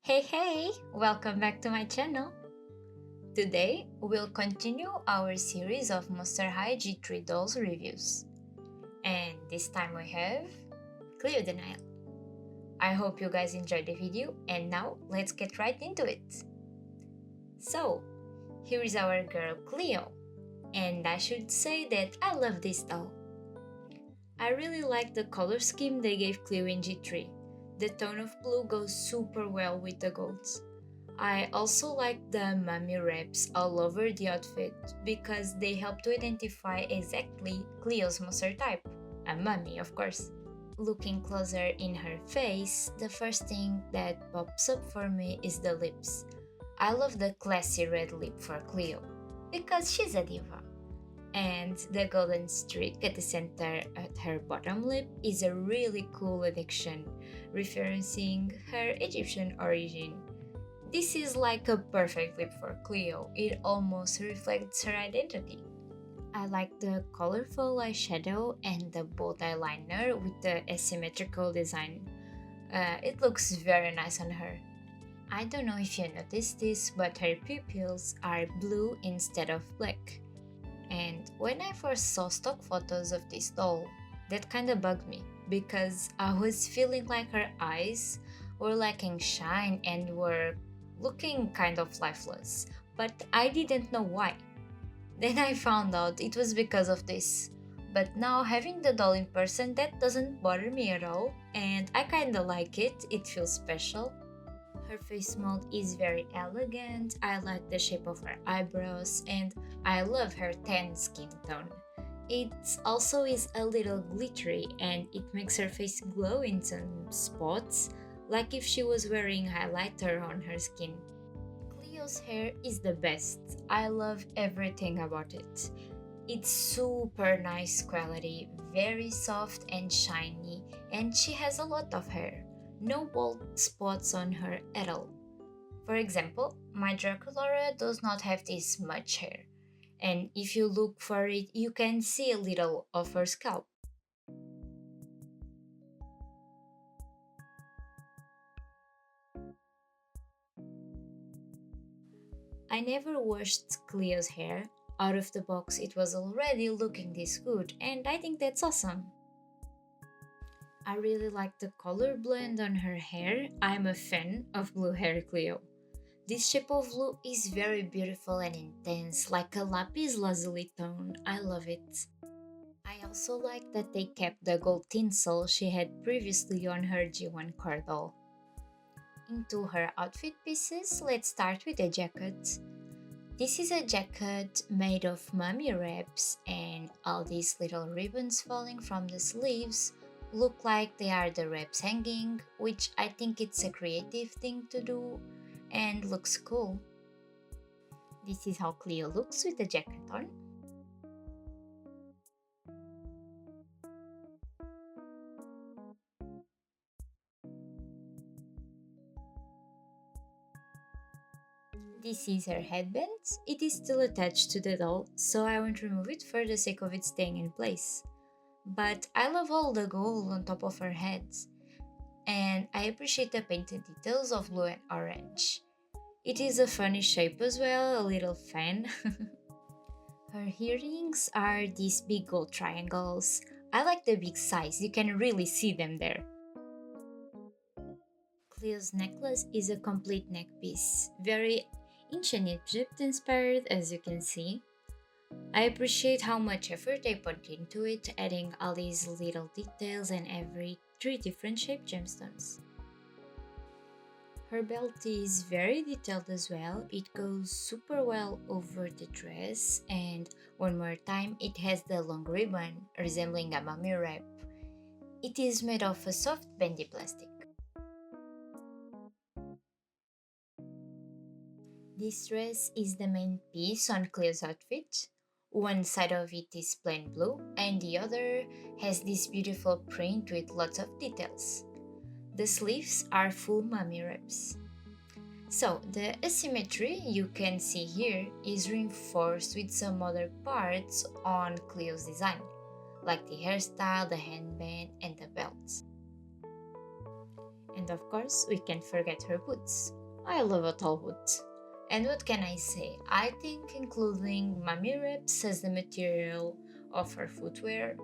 Hey, welcome back to my channel. Today, we'll continue our series of Monster High G3 dolls reviews. And this time we have Cleo de Nile. I hope you guys enjoyed the video and now let's get right into it. So, here is our girl Cleo. And I should say that I love this doll. I really like the color scheme they gave Cleo in G3. The tone of blue goes super well with the golds. I also like the mummy wraps all over the outfit because they help to identify exactly Cleo's monster type, a mummy of course. Looking closer in her face, the first thing that pops up for me is the lips. I love the classy red lip for Cleo because she's a diva. And the golden streak at the center at her bottom lip is a really cool addition, referencing her Egyptian origin. This is like a perfect lip for Cleo, it almost reflects her identity. I like the colorful eyeshadow and the bold eyeliner with the asymmetrical design. It looks very nice on her. I don't know if you noticed this, but her pupils are blue instead of black. And when I first saw stock photos of this doll, that kinda bugged me because I was feeling like her eyes were lacking shine and were looking kind of lifeless, but I didn't know why. Then I found out it was because of this. But now having the doll in person, that doesn't bother me at all, and I kinda like it, it feels special. Her face mold is very elegant, I like the shape of her eyebrows, and I love her tan skin tone. It also is a little glittery and it makes her face glow in some spots, like if she was wearing highlighter on her skin. Cleo's hair is the best. I love everything about it. It's super nice quality, very soft and shiny, and she has a lot of hair. No bald spots on her at all. For example, my Draculaura does not have this much hair, and if you look for it, you can see a little of her scalp. I never washed Cleo's hair. Out of the box, it was already looking this good, and I think that's awesome. I really like the color blend on her hair. I'm a fan of blue hair Cleo. This shape of blue is very beautiful and intense, like a lapis lazuli tone. I love it. I also like that they kept the gold tinsel she had previously on her G1 cordal. Into her outfit pieces, let's start with the jacket. This is a jacket made of mummy wraps, and all these little ribbons falling from the sleeves look like they are the wraps hanging, which I think it's a creative thing to do and looks cool. This is how Cleo looks with the jacket on. This is her headband. It is still attached to the doll, so I won't remove it for the sake of it staying in place. But I love all the gold on top of her head, and I appreciate the painted details of blue and orange. It is a funny shape as well, a little fan. Her earrings are these big gold triangles. I like the big size, you can really see them there. Cleo's necklace is a complete neck piece, very ancient Egypt inspired as you can see. I appreciate how much effort they put into it, adding all these little details and every three different shaped gemstones. Her belt is very detailed as well, it goes super well over the dress, and one more time it has the long ribbon resembling a mummy wrap. It is made of a soft bendy plastic. This dress is the main piece on Cleo's outfit. One side of it is plain blue and the other has this beautiful print with lots of details. The sleeves are full mummy wraps. So the asymmetry you can see here is reinforced with some other parts on Cleo's design, like the hairstyle, the handband and the belt. And of course, we can't forget her boots. I love a tall boot. And what can I say? I think including mummy wraps as the material of her footwear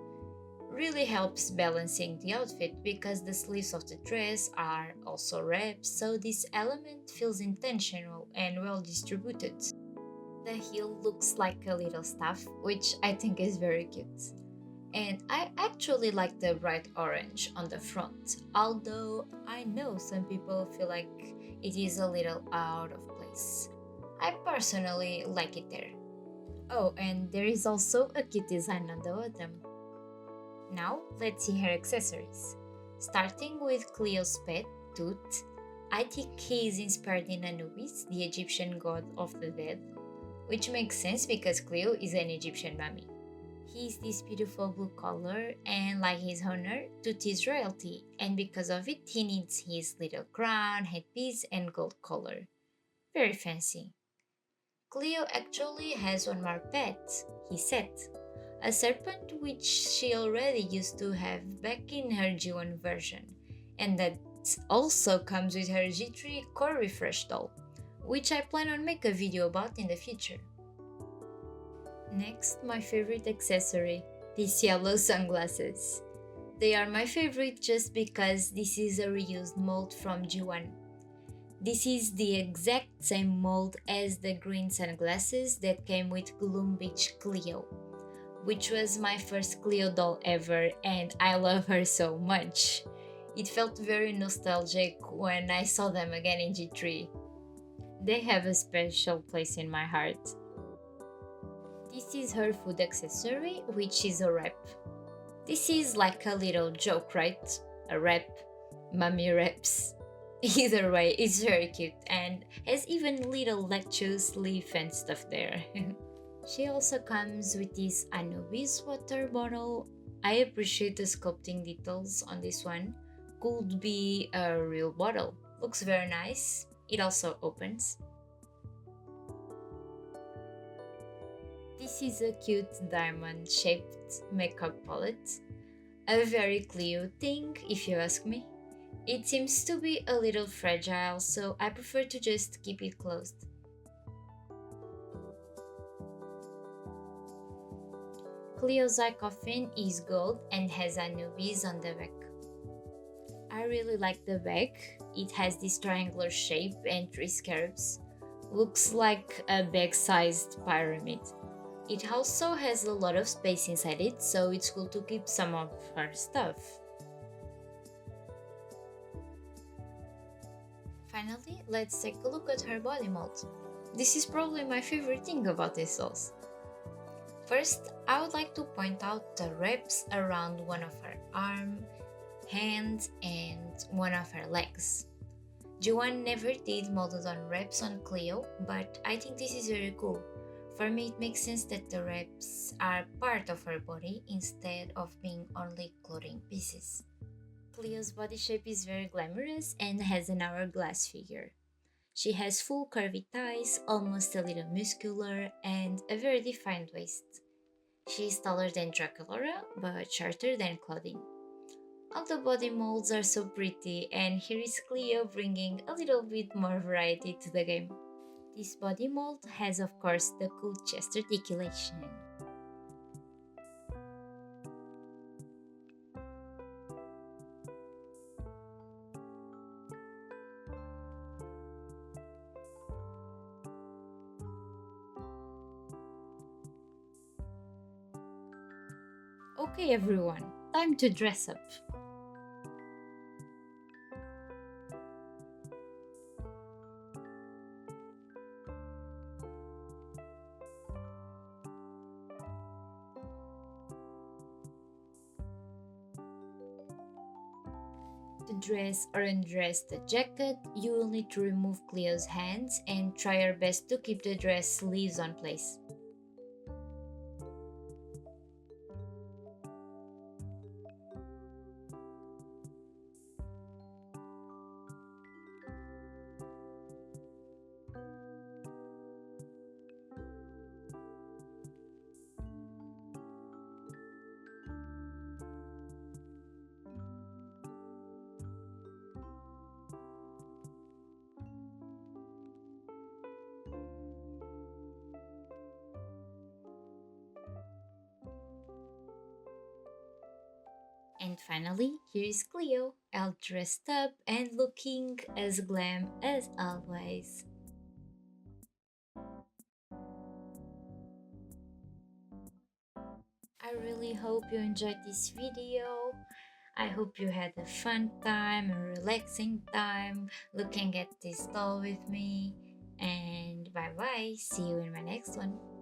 really helps balancing the outfit because the sleeves of the dress are also wraps, so this element feels intentional and well distributed. The heel looks like a little staff, which I think is very cute. And I actually like the bright orange on the front, although I know some people feel like it is a little out of place. I personally like it there. Oh, and there is also a cute design on the bottom. Now, let's see her accessories. Starting with Cleo's pet, Tut, I think he is inspired in Anubis, the Egyptian god of the dead, which makes sense because Cleo is an Egyptian mummy. He is this beautiful blue color, and like his owner, Tut is royalty, and because of it, he needs his little crown, headpiece, and gold collar. Very fancy. Cleo actually has one more pet, he said, a serpent which she already used to have back in her G1 version, and that also comes with her G3 core refresh doll, which I plan on make a video about in the future. Next, my favorite accessory, these yellow sunglasses. They are my favorite just because this is a reused mold from G1. This is the exact same mold as the green sunglasses that came with Gloom Beach Cleo, which was my first Cleo doll ever, and I love her so much. It felt very nostalgic when I saw them again in G3. They have a special place in my heart. This is her food accessory, which is a wrap. This is like a little joke, right? A wrap, mummy wraps. Either way, it's very cute and has even little lettuce, leaf and stuff there. She also comes with this Anubis water bottle. I appreciate the sculpting details on this one. Could be a real bottle. Looks very nice. It also opens. This is a cute diamond shaped makeup palette. A very Cleo thing, if you ask me. It seems to be a little fragile, so I prefer to just keep it closed. Cleo's eye coffin is gold and has Anubis on the back. I really like the back. It has this triangular shape and three scarabs. Looks like a bag-sized pyramid. It also has a lot of space inside it, so it's cool to keep some of her stuff. Finally, let's take a look at her body mold. This is probably my favorite thing about these dolls. First, I would like to point out the wraps around one of her arm, hand, and one of her legs. G1 never did molded on wraps on Cleo, but I think this is very cool. For me, it makes sense that the wraps are part of her body instead of being only clothing pieces. Cleo's body shape is very glamorous and has an hourglass figure. She has full curvy thighs, almost a little muscular, and a very defined waist. She is taller than Draculaura, but shorter than Claudine. All the body molds are so pretty, and here is Cleo bringing a little bit more variety to the game. This body mold has, of course, the cool chest articulation. Okay, everyone, time to dress up. To dress or undress the jacket, you will need to remove Cleo's hands and try your best to keep the dress sleeves on place. And finally, here is Cleo, all dressed up and looking as glam as always. I really hope you enjoyed this video. I hope you had a fun time, a relaxing time looking at this doll with me. And bye bye. See you in my next one.